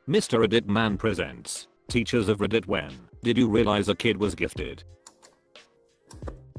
Mr. Reddit Man presents Teachers of Reddit. When did you realize a kid was gifted?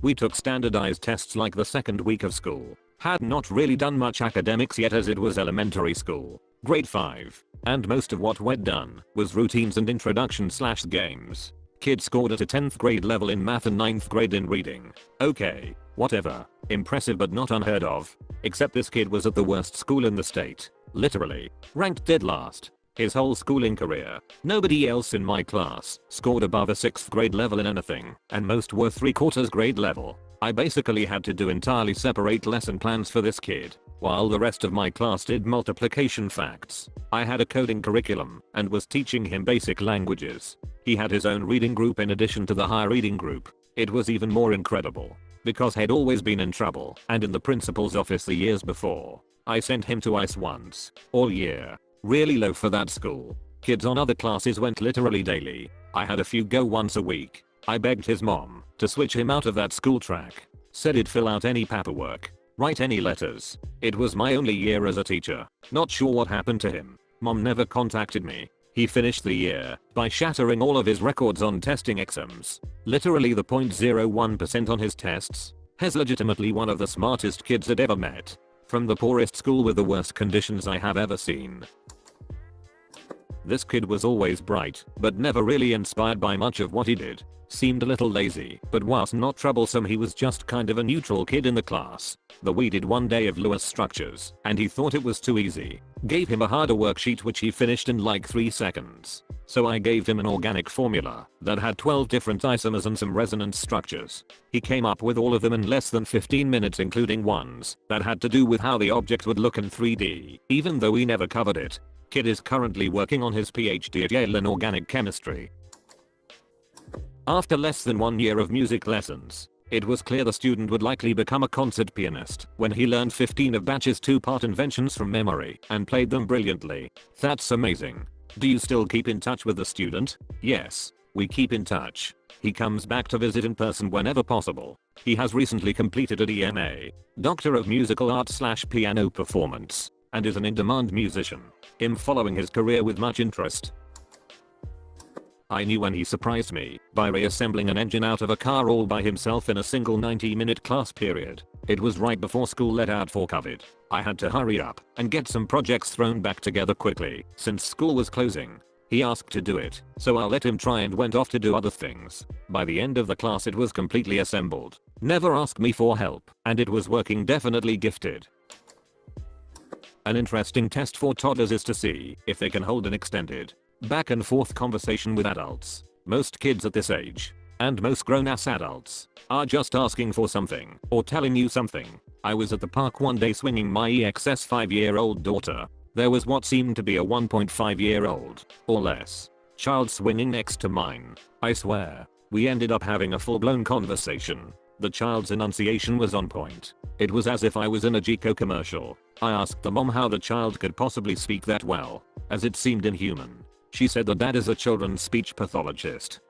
We took standardized tests like the second week of school. Had not really done much academics yet as it was elementary school, grade 5, and most of what we'd done was routines and introduction/games. Kid scored at a 10th grade level in math and 9th grade in reading. Okay, whatever. Impressive but not unheard of. Except this kid was at the worst school in the state. Literally. Ranked dead last. His whole schooling career. Nobody else in my class scored above a 6th grade level in anything, and most were 3/4 grade level. I basically had to do entirely separate lesson plans for this kid, while the rest of my class did multiplication facts. I had a coding curriculum and was teaching him basic languages. He had his own reading group in addition to the high reading group. It was even more incredible, because he'd always been in trouble and in the principal's office the years before. I sent him to ICE once, all year. Really low for that school. Kids on other classes went literally daily. I had a few go once a week. I begged his mom to switch him out of that school track. Said he'd fill out any paperwork, write any letters. It was my only year as a teacher. Not sure what happened to him. Mom never contacted me. He finished the year by shattering all of his records on testing exams. Literally the 0.01% on his tests. He's legitimately one of the smartest kids I'd ever met. From the poorest school with the worst conditions I have ever seen. This kid was always bright, but never really inspired by much of what he did. Seemed a little lazy, but was not troublesome. He was just kind of a neutral kid in the class. We did one day of Lewis structures, and he thought it was too easy. Gave him a harder worksheet which he finished in like 3 seconds. So I gave him an organic formula that had 12 different isomers and some resonance structures. He came up with all of them in less than 15 minutes, including ones that had to do with how the object would look in 3D, even though we never covered it. Kid is currently working on his PhD at Yale in organic chemistry. After less than 1 year of music lessons, it was clear the student would likely become a concert pianist when he learned 15 of Bach's 2-part inventions from memory and played them brilliantly. That's amazing. Do you still keep in touch with the student? Yes, we keep in touch. He comes back to visit in person whenever possible. He has recently completed a DMA, Doctor of Musical Arts/Piano Performance, and is an in-demand musician. I'm following his career with much interest. I knew when he surprised me by reassembling an engine out of a car all by himself in a single 90-minute class period. It was right before school let out for COVID. I had to hurry up and get some projects thrown back together quickly since school was closing. He asked to do it, so I let him try and went off to do other things. By the end of the class it was completely assembled. Never asked me for help, and it was working. Definitely gifted. An interesting test for toddlers is to see if they can hold an extended, back and forth conversation with adults. Most kids at this age, and most grown-ass adults, are just asking for something or telling you something. I was at the park one day swinging my EXS 5-year-old daughter. There was what seemed to be a 1.5-year-old, or less, child swinging next to mine. I swear, we ended up having a full-blown conversation. The child's enunciation was on point. It was as if I was in a Gico commercial. I asked the mom how the child could possibly speak that well, as it seemed inhuman. She said the dad is a children's speech pathologist.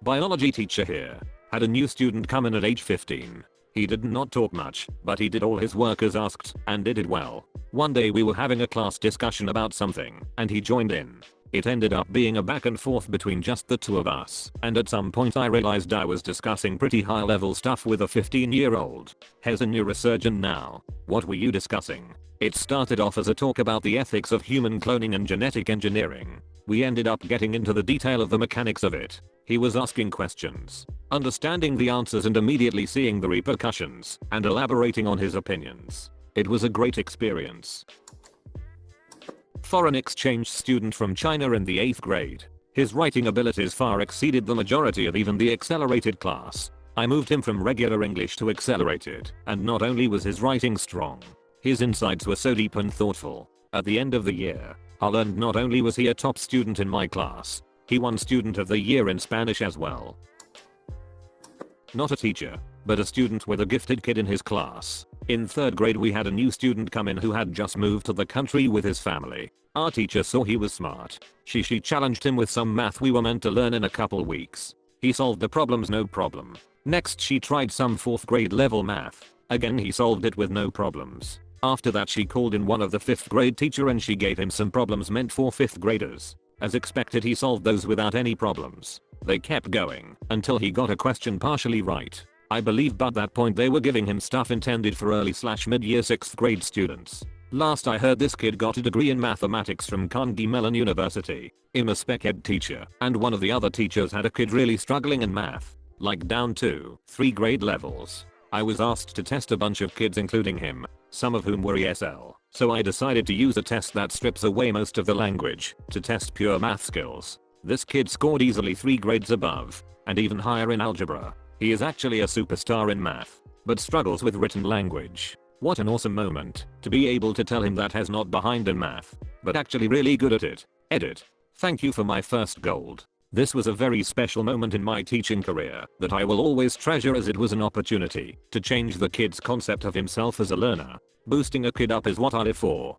Biology teacher here. Had a new student come in at age 15. He did not talk much, but he did all his work as asked, and did it well. One day we were having a class discussion about something, and he joined in. It ended up being a back and forth between just the two of us, and at some point I realized I was discussing pretty high level stuff with a 15-year-old. He's a neurosurgeon now. What were you discussing? It started off as a talk about the ethics of human cloning and genetic engineering. We ended up getting into the detail of the mechanics of it. He was asking questions, understanding the answers and immediately seeing the repercussions, and elaborating on his opinions. It was a great experience. Foreign exchange student from China in the 8th grade. His writing abilities far exceeded the majority of even the accelerated class. I moved him from regular English to accelerated, and not only was his writing strong, his insights were so deep and thoughtful. At the end of the year, I learned not only was he a top student in my class, he won Student of the Year in Spanish as well. Not a teacher, but a student with a gifted kid in his class. In 3rd grade we had a new student come in who had just moved to the country with his family. Our teacher saw he was smart. She challenged him with some math we were meant to learn in a couple weeks. He solved the problems no problem. Next she tried some 4th grade level math. Again he solved it with no problems. After that she called in one of the 5th grade teacher and she gave him some problems meant for 5th graders. As expected he solved those without any problems. They kept going until he got a question partially right, I believe, but that point they were giving him stuff intended for early/mid-year 6th grade students. Last I heard this kid got a degree in mathematics from Carnegie Mellon University. I'm a spec ed teacher and one of the other teachers had a kid really struggling in math, like down to 3 grade levels. I was asked to test a bunch of kids including him, some of whom were ESL, so I decided to use a test that strips away most of the language to test pure math skills. This kid scored easily 3 grades above, and even higher in algebra. He is actually a superstar in math, but struggles with written language. What an awesome moment to be able to tell him that he's not behind in math, but actually really good at it. Edit. Thank you for my first gold. This was a very special moment in my teaching career that I will always treasure as it was an opportunity to change the kid's concept of himself as a learner. Boosting a kid up is what I live for.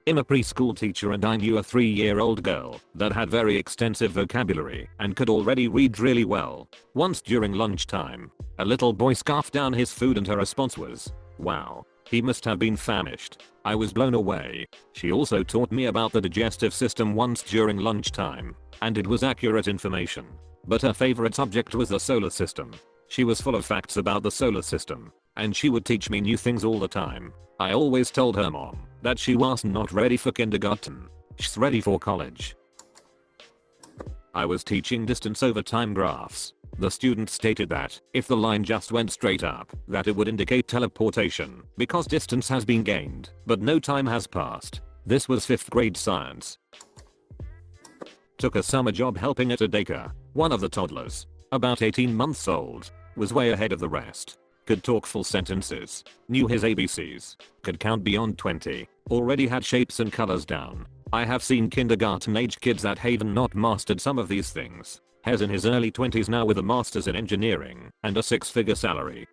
I'm a preschool teacher and I knew a 3-year-old girl that had very extensive vocabulary and could already read really well. Once during lunchtime, a little boy scarfed down his food and her response was, "Wow, he must have been famished." I was blown away. She also taught me about the digestive system once during lunchtime, and it was accurate information. But her favorite subject was the solar system. She was full of facts about the solar system, and she would teach me new things all the time. I always told her mom that she was not ready for kindergarten. She's ready for college. I was teaching distance over time graphs. The student stated that if the line just went straight up, that it would indicate teleportation because distance has been gained, but no time has passed. This was 5th grade science. Took a summer job helping at a daycare. One of the toddlers, about 18 months old, was way ahead of the rest. Could talk full sentences, knew his ABCs, could count beyond 20, already had shapes and colors down. I have seen kindergarten age kids that haven't not mastered some of these things. He's in his early 20s now with a master's in engineering and a 6-figure salary.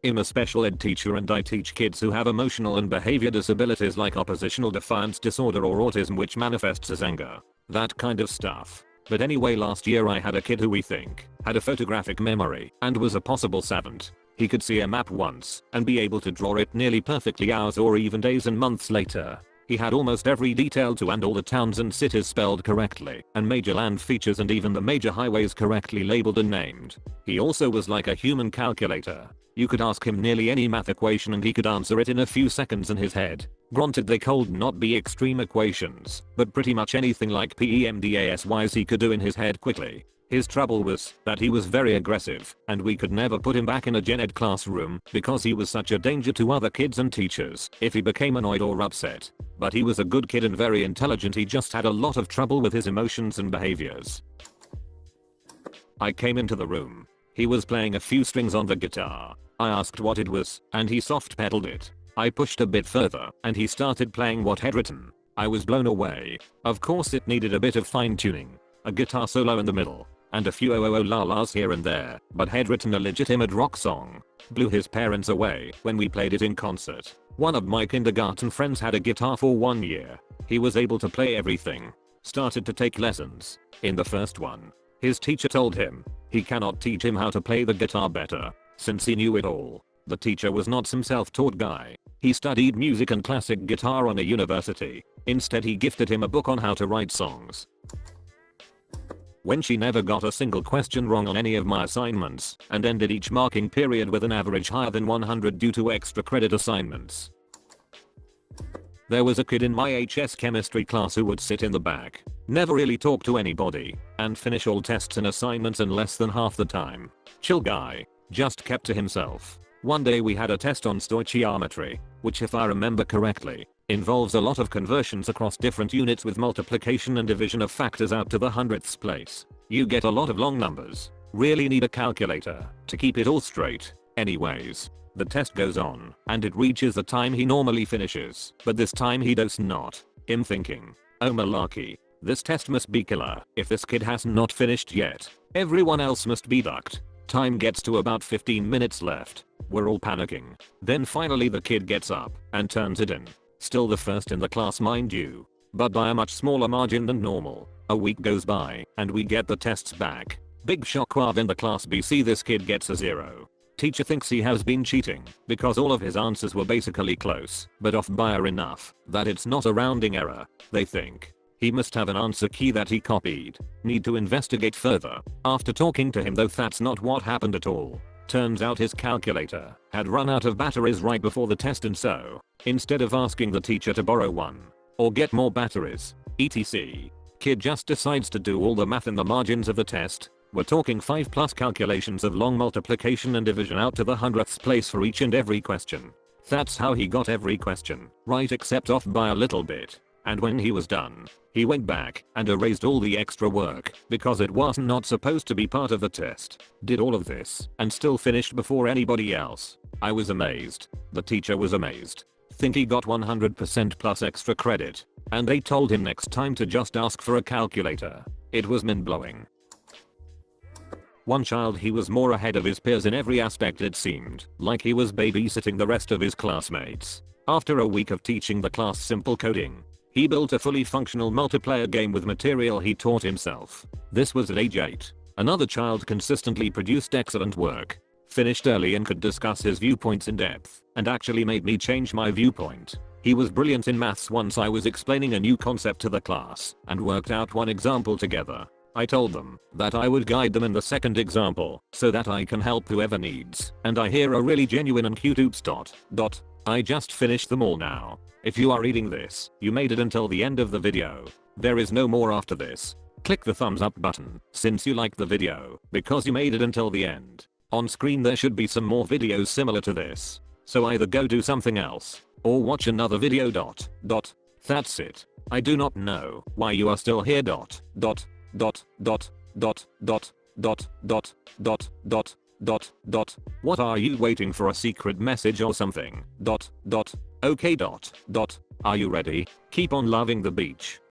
I'm a special ed teacher and I teach kids who have emotional and behavior disabilities like oppositional defiance disorder or autism, which manifests as anger. That kind of stuff. But anyway, last year I had a kid who we think had a photographic memory and was a possible savant. He could see a map once and be able to draw it nearly perfectly hours or even days and months later. He had almost every detail to and all the towns and cities spelled correctly, and major land features and even the major highways correctly labeled and named. He also was like a human calculator. You could ask him nearly any math equation and he could answer it in a few seconds in his head. Granted, they could not be extreme equations, but pretty much anything like PEMDASYs he could do in his head quickly. His trouble was that he was very aggressive, and we could never put him back in a gen ed classroom because he was such a danger to other kids and teachers if he became annoyed or upset. But he was a good kid and very intelligent, he just had a lot of trouble with his emotions and behaviors. I came into the room. He was playing a few strings on the guitar. I asked what it was, and he soft pedaled it. I pushed a bit further, and he started playing what he'd written. I was blown away. Of course it needed a bit of fine tuning. A guitar solo in the middle, and a few la-las here and there, but had written a legitimate rock song. Blew his parents away when we played it in concert. One of my kindergarten friends had a guitar for 1 year. He was able to play everything. Started to take lessons. In the first one, his teacher told him he cannot teach him how to play the guitar better, since he knew it all. The teacher was not some self-taught guy. He studied music and classic guitar on a university. Instead, he gifted him a book on how to write songs. When she never got a single question wrong on any of my assignments and ended each marking period with an average higher than 100 due to extra credit assignments. There was a kid in my HS chemistry class who would sit in the back, never really talk to anybody, and finish all tests and assignments in less than half the time. Chill guy, just kept to himself. One day we had a test on stoichiometry, which if I remember correctly, involves a lot of conversions across different units with multiplication and division of factors out to the hundredths place. You get a lot of long numbers. Really need a calculator to keep it all straight. Anyways, the test goes on and it reaches the time he normally finishes, but this time he does not. I'm thinking, oh malarkey, this test must be killer. If this kid has not finished yet, everyone else must be ducked. Time gets to about 15 minutes left. We're all panicking. Then finally the kid gets up and turns it in. Still the first in the class, mind you, but by a much smaller margin than normal. A week goes by and we get the tests back. Big shockwave in the class B. See, this kid gets a 0. Teacher thinks he has been cheating because all of his answers were basically close, but off by enough that it's not a rounding error. They think he must have an answer key that he copied. Need to investigate further. After talking to him though, that's not what happened at all. Turns out his calculator had run out of batteries right before the test, and so instead of asking the teacher to borrow one or get more batteries, etc., kid just decides to do all the math in the margins of the test. We're talking 5+ calculations of long multiplication and division out to the 100th place for each and every question. That's how he got every question right except off by a little bit. And when he was done, he went back and erased all the extra work because it was not supposed to be part of the test. Did all of this and still finished before anybody else. I was amazed. The teacher was amazed. Think he got 100% plus extra credit. And they told him next time to just ask for a calculator. It was mind-blowing. One child, he was more ahead of his peers in every aspect. It seemed like he was babysitting the rest of his classmates. After a week of teaching the class simple coding, he built a fully functional multiplayer game with material he taught himself. This was at age 8. Another child consistently produced excellent work, finished early and could discuss his viewpoints in depth, and actually made me change my viewpoint. He was brilliant in maths. Once I was explaining a new concept to the class and worked out one example together. I told them that I would guide them in the second example so that I can help whoever needs, and I hear a really genuine and cute oops. I just finished them all now. If you are reading this, you made it until the end of the video. There is no more after this. Click the thumbs up button since you liked the video because you made it until the end. On screen there should be some more videos similar to this, so either go do something else or watch another video. That's it. I do not know why you are still here. What are you waiting for, a secret message or something? Okay. Are you ready? Keep on loving the beach.